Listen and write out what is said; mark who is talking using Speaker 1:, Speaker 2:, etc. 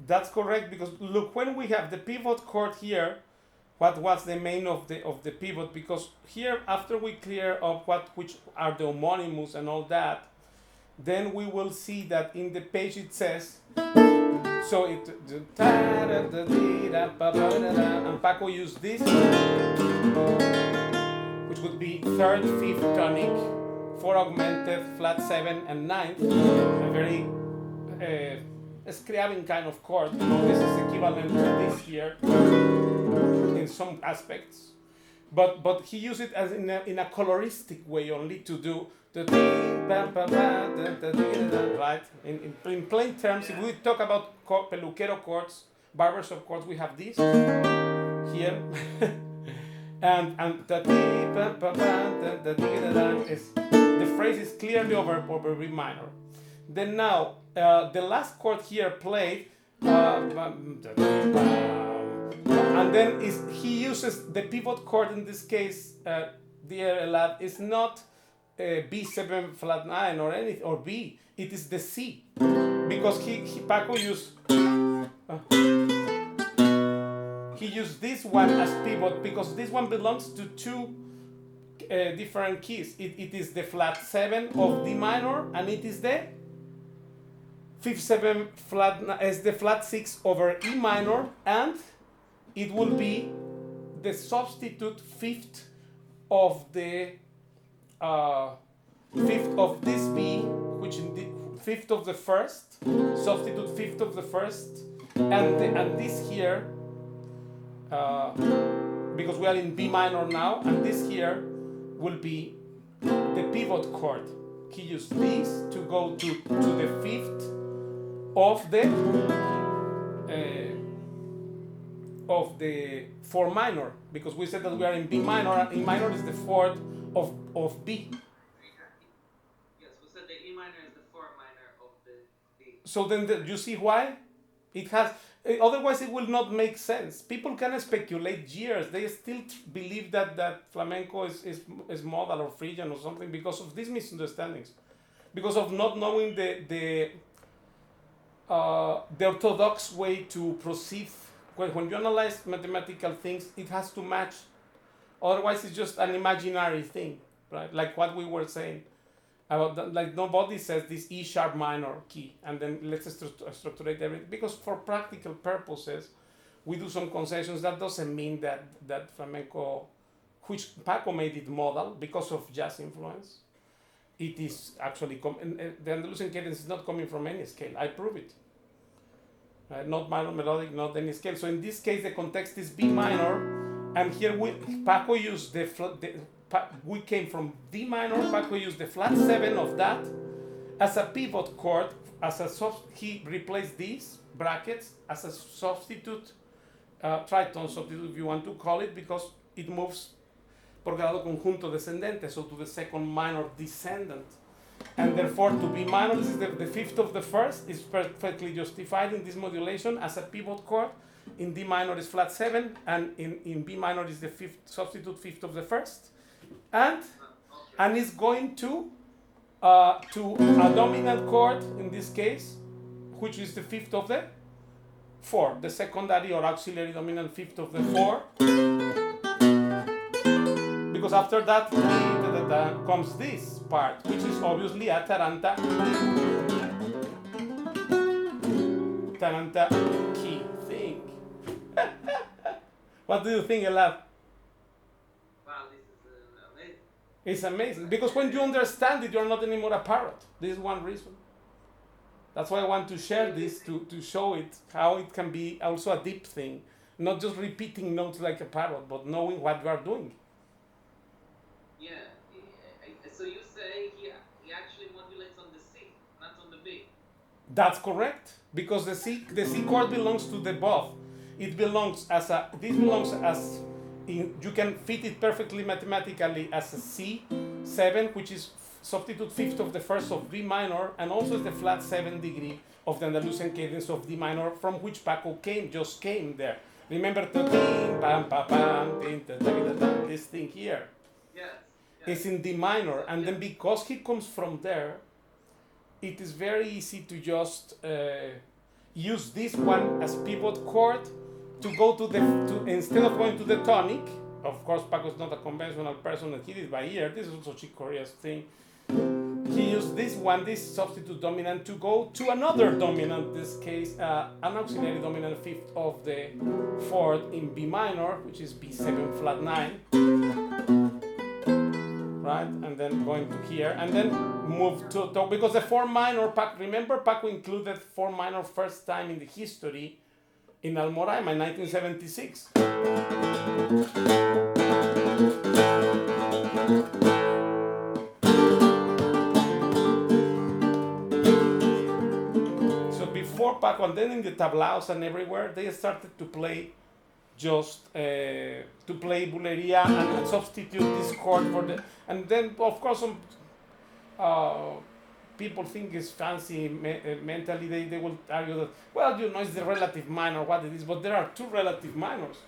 Speaker 1: That's correct, because look, when we have the pivot chord here, what was the main of the pivot? Because here, after we clear up which are the homonymous and all that, then we will see that in the page it says, so it, and Paco used this, which would be third, fifth tonic, 4 augmented, flat 7 and 9, a very Scriabin kind of chord. This is equivalent to this here in some aspects, but he used it as in a coloristic way only to do the right. In plain terms, if we talk about peluquero chords, barbershop chords, we have this here, and is the phrase is clearly over B minor. Then now the last chord here played, and then he uses the pivot chord in this case, dear Elad, is not B7 flat 9 or anything or B. It is the C, because Paco used he used this one as pivot because this one belongs to two different keys. It is the flat 7 of D minor, and it is the fifth 7 flat is the flat 6 over E minor, and it will be the substitute fifth of the fifth of this B, which in the fifth of the first, substitute fifth of the first, and this here, because we are in B minor now, and this here will be the pivot chord. He used this to go to the fifth of the 4 minor, because we said that we are in B minor, and E minor is the fourth of B.
Speaker 2: Yes, we said the E minor is the 4 minor of the B.
Speaker 1: So then you see why? It has, otherwise it will not make sense. People can speculate years. They still believe that flamenco is modal or Phrygian or something because of these misunderstandings, because of not knowing the orthodox way to proceed. When you analyze mathematical things, it has to match. Otherwise, it's just an imaginary thing, right? Like what we were saying about, like nobody says this E sharp minor key, and then let's structure everything. Because for practical purposes, we do some concessions. That doesn't mean that flamenco, which Paco made it modal because of jazz influence, it is actually the Andalusian cadence is not coming from any scale. I prove it. Not minor melodic, not any scale. So in this case, the context is B minor, and here Paco used we came from D minor. Paco used the flat 7 of that as a pivot chord, he replaced these brackets as a substitute, triton substitute if you want to call it, because it moves por grado conjunto descendente, so to the second minor descendant. And therefore, to B minor, this is the fifth of the first, is perfectly justified in this modulation as a pivot chord. In D minor is flat 7, and in B minor is the substitute fifth of the first. And it's going to a dominant chord in this case, which is the fifth of the 4, the secondary or auxiliary dominant fifth of the 4. Because after that comes this part, which is obviously a taranta key thing. What do you think, Elad?
Speaker 2: Wow, this is amazing.
Speaker 1: It's amazing, because when you understand it, you're not anymore a parrot. This is one reason. That's why I want to share this, to show it, how it can be also a deep thing. Not just repeating notes like a parrot, but knowing what you are doing.
Speaker 2: Yeah, so you say he actually modulates on the C, not on the B.
Speaker 1: That's correct, because the C chord belongs to the both. It belongs as you can fit it perfectly mathematically as a C7, which is substitute fifth of the first of B minor, and also is the flat 7 degree of the Andalusian cadence of D minor, from which Paco just came there. Remember this thing here.
Speaker 2: Yes.
Speaker 1: It's in D minor, and then because he comes from there, it is very easy to just use this one as pivot chord to go to instead of going to the tonic. Of course, Paco is not a conventional person, and he did by ear. This is also Chick Corea's thing. He used this one, this substitute dominant, to go to another dominant, in this case, an auxiliary dominant fifth of the fourth in B minor, which is B7 flat 9. Right? And then going to here, and then move to, because the 4 minor, remember Paco included 4 minor first time in the history in Almoraima in 1976. So before Paco, and then in the tablaos and everywhere, they started to play just to play bulería and substitute this chord for the, and then of course some people think it's fancy mentally. They will argue that, well, it's the relative minor, what it is, but there are two relative minors.